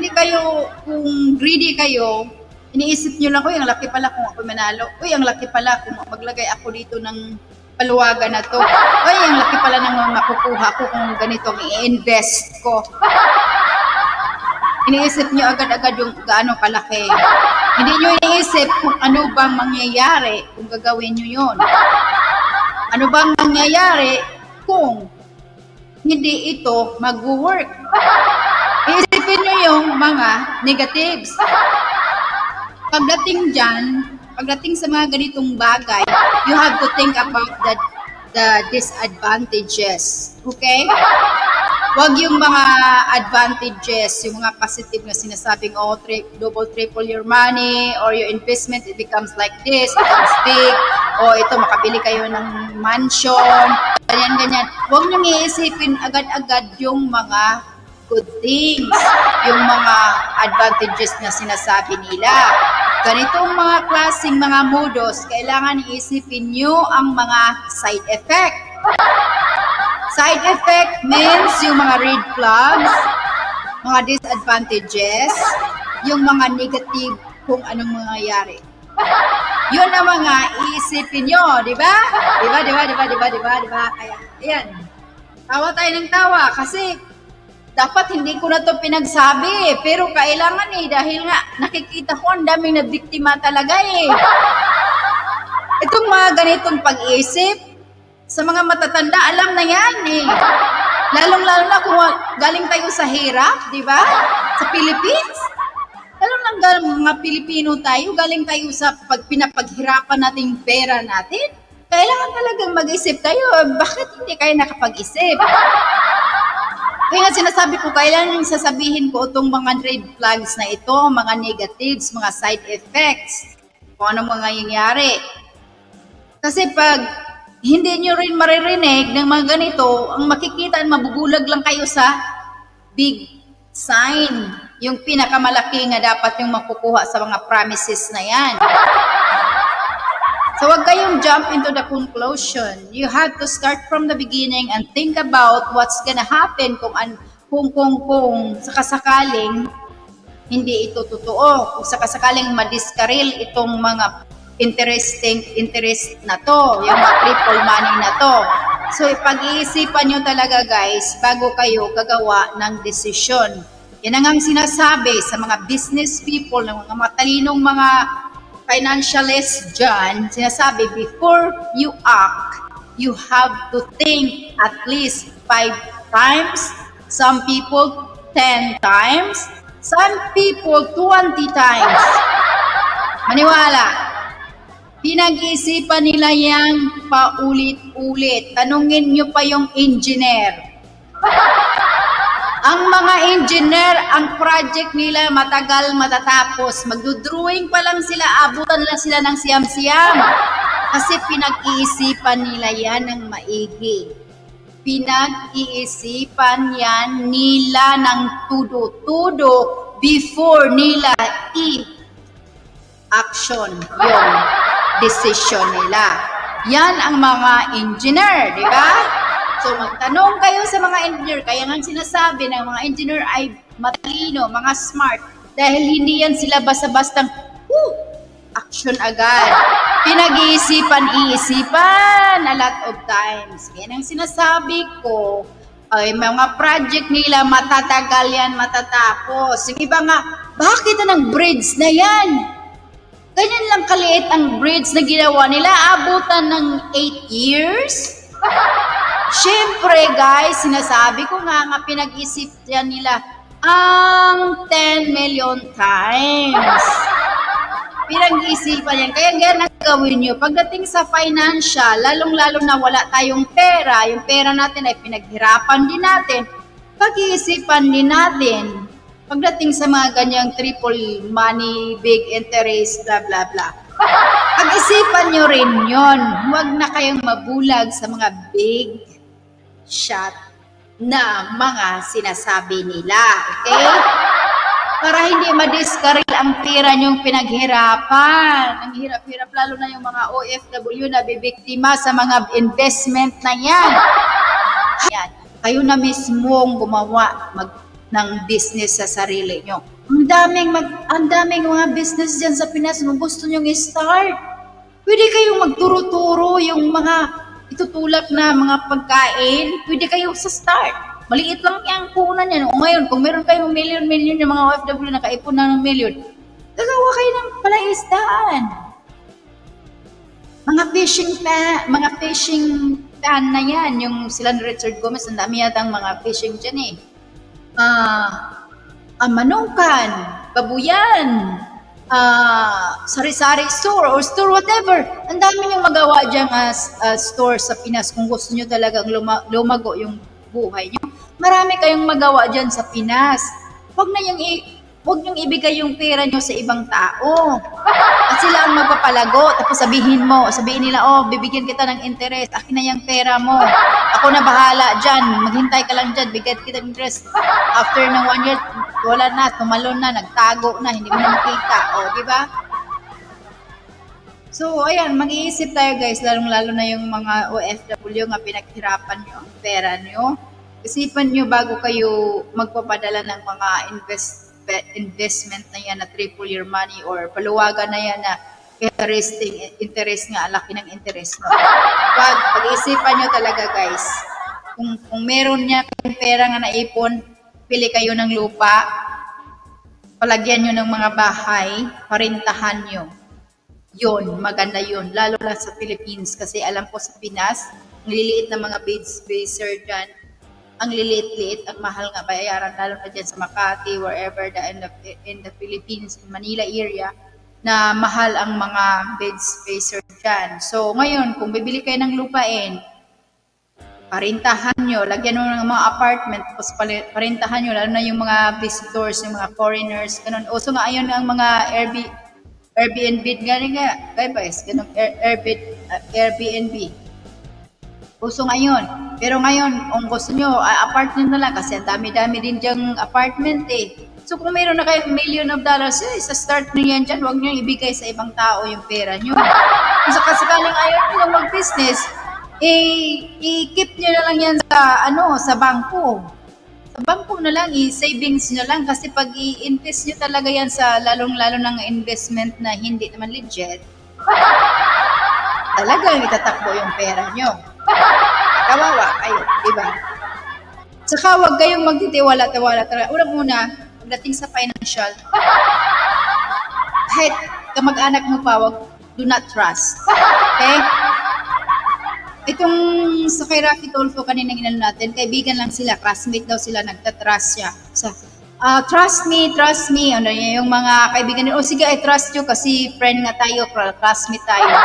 greedy kayo, iniisip nyo lang, ang laki pala kung ako manalo. Ang laki pala kung maglagay ako dito ng paluwagan na to. Ang laki pala ng makukuha ko kung ganitong i-invest ko. Iniisip nyo agad-agad yung gaano kalaki. Hindi nyo iniisip kung ano bang mangyayari kung gagawin nyo yun. Ano bang mangyayari kung hindi ito mag-work? Iisipin nyo yung mga negatives. Pagdating sa mga ganitong bagay, you have to think about the disadvantages. Okay? Huwag yung mga advantages, yung mga positive na sinasabing, double, triple your money, or your investment, it becomes like this, becomes big, o ito, makabili kayo ng mansion, ganyan. Huwag nyo iisipin agad-agad yung mga good things, yung mga advantages na sinasabi nila. Ganitong mga klaseng mga modus, kailangan iisipin nyo ang mga side effect. Side effect means yung mga red flags, mga disadvantages, yung mga negative kung anong mangyayari. Yun ang mga iisipin nyo, di ba? Di ba? Kaya, ayan. Tawa tayo ng tawa kasi dapat hindi ko na to pinagsabi. Pero kailangan dahil nga nakikita ko ang daming nabiktima talaga Itong mga ganitong pag-iisip, sa mga matatanda, alam na yan Lalong-lalo na kung galing tayo sa hirap, di ba? Sa Philippines. Mga Pilipino tayo, galing tayo sa pinapaghirapan nating pera natin. Kailangan talagang mag-isip tayo. Bakit hindi kayo nakapag-isip? Kaya nga sinasabi ko, kailan yung sasabihin ko itong mga red flags na ito, mga negatives, mga side effects, kung anong mga nangyayari. Kasi pag hindi nyo rin maririnig ng mga ganito, ang makikita, mabubulag lang kayo sa big sign. Yung pinakamalaki nga dapat yung makukuha sa mga promises na yan. So wag kayong jump into the conclusion. You have to start from the beginning and think about what's gonna happen kung sakasakaling hindi ito totoo. Kung sakasakaling madiskaril itong mga interest na to, yung mga triple money na to. So pag-iisipan nyo talaga guys bago kayo gagawa ng desisyon. Yan ang sinasabi sa mga business people, ng mga matalinong mga financialists dyan, sinasabi, before you act, you have to think at least 5 times, some people 10 times, some people 20 times. Maniwala, pinag-iisipan nila yan paulit-ulit. Tanungin nyo pa yung engineer. Ang mga engineer, ang project nila matagal matatapos. Magdodrawing pa lang sila, abutan lang sila ng siyam-siyam. Kasi pinag-iisipan nila yan ng maigi. Pinag-iisipan yan nila ng tudo-tudo before nila i-action yung decision nila. Yan ang mga engineer, di ba? So, magtanong kayo sa mga engineer. Kaya nga sinasabi ng mga engineer ay matalino, mga smart. Dahil hindi yan sila basta-bastang action agad. Pinag-iisipan a lot of times. Yan ang sinasabi ko. Ay, mga project nila matatagal yan, matatapos. Yung iba nga, bakit ng bridge na yan? Ganyan lang kaliit ang bridge na ginawa nila. Abutan ng 8 years? Siyempre guys, sinasabi ko nga pinag-isip yan nila ang 10 million times. Pinag-isipan yan. Kaya ganyan gawin nyo. Pagdating sa financial, lalong-lalo na wala tayong pera, yung pera natin ay pinaghirapan din natin, pag-iisipan din natin. Pagdating sa mga ganyang triple money, big interest, blah, blah, blah. Pag-isipan nyo rin yon. Huwag na kayong mabulag sa mga big shot na mga sinasabi nila. Okay? Para hindi madiskaril ang pera nyong pinaghirapan. Ang hirap-hirap lalo na yung mga OFW na bibiktima sa mga investment na yan. Yan. Kayo na mismong gumawa ng business sa sarili nyo. Ang daming mga business dyan sa Pinas kung gusto nyong i-start. Pwede kayong magturo-turo yung mga itutulak na mga pagkain, pwede kayo sa start. Maliit lang yung punan yan. O ngayon, kung meron kayong million-million yung mga OFW na kaipon na ng million, gagawa kayo ng palaisdaan. Mga fishing pan na yan. Yung sila ni Richard Gomez, ang dami yatang mga fishing dyan Manungkan, Babuyan, sari-sari store or store whatever. Ang dami niyong magawa dyan as store sa Pinas kung gusto niyo talagang lumago yung buhay niyo. Marami kayong magawa dyan sa Pinas. Huwag niyong ibigay yung pera niyo sa ibang tao. At sila ang magpapalago. Tapos sabihin nila, bibigyan kita ng interest. Akin na yung pera mo. Ako na bahala dyan. Maghintay ka lang dyan. Bigyan kita ng interest. After ng 1 year, wala na, tumalon na, nagtago na, hindi mo na makita. O, di ba? So, ayan, mag-iisip tayo guys, lalong-lalo na yung mga OFW nga pinaghirapan nyo ang pera nyo. Isipan nyo bago kayo magpapadala ng mga investment na yan na triple your money or paluwagan na yan na interest nga, laki ng interest mo. Pag-iisipan nyo talaga guys, kung meron niya kayong pera nga naipon, pili kayo ng lupa, palagyan nyo ng mga bahay, parintahan nyo. Yun, maganda yun. Lalo na sa Philippines kasi alam ko sa Pinas, ang liliit na mga bed-spacer dyan, ang liliit-liit, ang mahal nga bayaran, lalo na dyan sa Makati, wherever in the Philippines, in Manila area, na mahal ang mga bed-spacer dyan. So, ngayon, kung bibili kayo ng lupain, parintahan nyo, lagyan nyo ng mga apartment, tapos parintahan nyo, lalo na yung mga visitors, yung mga foreigners, ganun. So, nga, ayun ang mga Airbnb, gano'n nga, guys, ganun, Airbnb. Uso ngayon. Pero ngayon, kung gusto nyo, apartment na lang, kasi ang dami-dami din dyang apartment eh. So, kung mayroon na kayong $1 million, sa start nyo yan dyan, huwag nyo ibigay sa ibang tao yung pera nyo. Kung sakaling ayaw nyo lang mag-business, i-keep nyo na lang yan sa bangko. Sa bangko na lang, i-savings nyo lang kasi pag i-invest nyo talaga yan sa lalong-lalo ng investment na hindi naman legit, talagang itatakbo yung pera nyo. Kawawa kayo, diba? Saka huwag kayong magtitiwala-tiwala. Unang-una, pagdating sa financial, kahit kamag-anak mo pa, do not trust. Okay? Itong sa kay Rafi Tulfo kanina ginano natin, kaibigan lang sila, classmate daw sila, nagtatrust siya. So, trust me. Ano yung mga kaibigan nila, sige, I trust you kasi friend nga tayo, classmate tayo.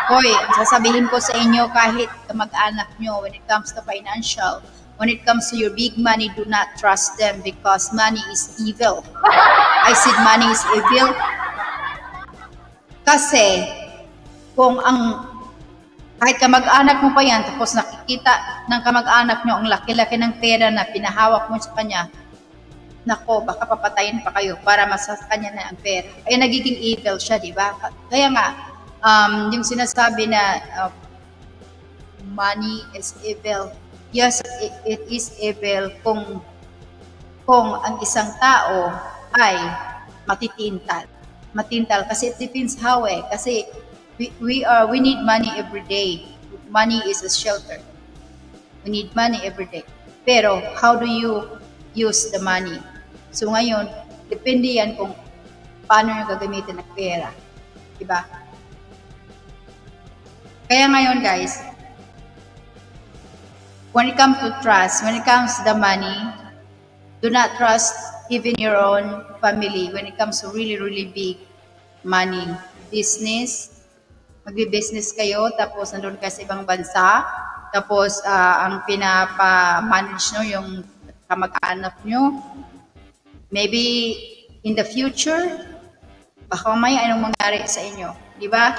Hoy, sasabihin ko sa inyo kahit kamag-anak nyo when it comes to financial, when it comes to your big money, do not trust them because money is evil. I said money is evil. Kasi, kung kahit kamag-anak mo pa yan, tapos nakikita ng kamag-anak nyo ang laki-laki ng pera na pinahawak mo sa kanya, nako, baka papatayin pa kayo para masas kanya na ang pera. Kaya nagiging evil siya, di ba? Kaya nga, yung sinasabi na money is evil. Yes, it is evil kung ang isang tao ay matintal kasi it depends how kasi we need money every day. Money is a shelter. We need money every day. Pero how do you use the money? So ngayon, depende yan kung paano nyo gagamitin ng pera. Diba? Kaya ngayon guys, when it comes to trust, when it comes to the money, do not trust even your own family when it comes to really, really big money. Business, magbi-business kayo, tapos nandun kayo sa ibang bansa, tapos ang pinapa-manage nyo yung kamag-anak nyo. Maybe in the future, baka may anong mangyari sa inyo. Di ba?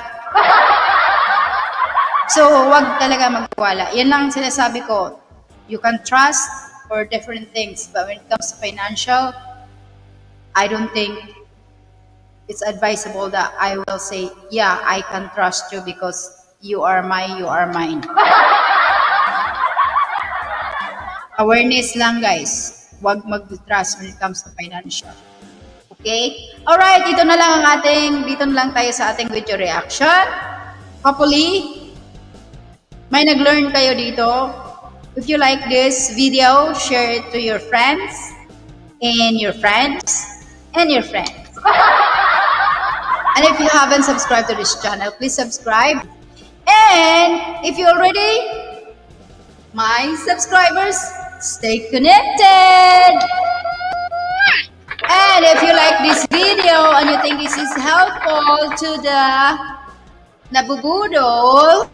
So, wag talaga magwala. Yan lang sinasabi ko. You can trust for different things. But when it comes to financial, I don't think it's advisable that I will say, yeah, I can trust you because you are mine. Awareness lang, guys. Wag mag-trust when it comes to financial. Okay? Alright, dito na lang tayo sa ating video reaction. Hopefully, may nag-learn kayo dito. If you like this video, share it to your friends, and your friends, and your friends. And if you haven't subscribed to this channel, please subscribe. And if you already my subscribers, stay connected. And if you like this video and you think this is helpful to the nabubudol,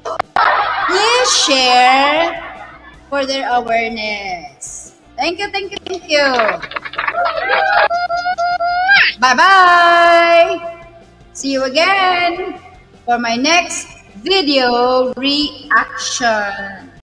please share for their awareness. Thank you. Bye-bye. See you again for my next video reaction.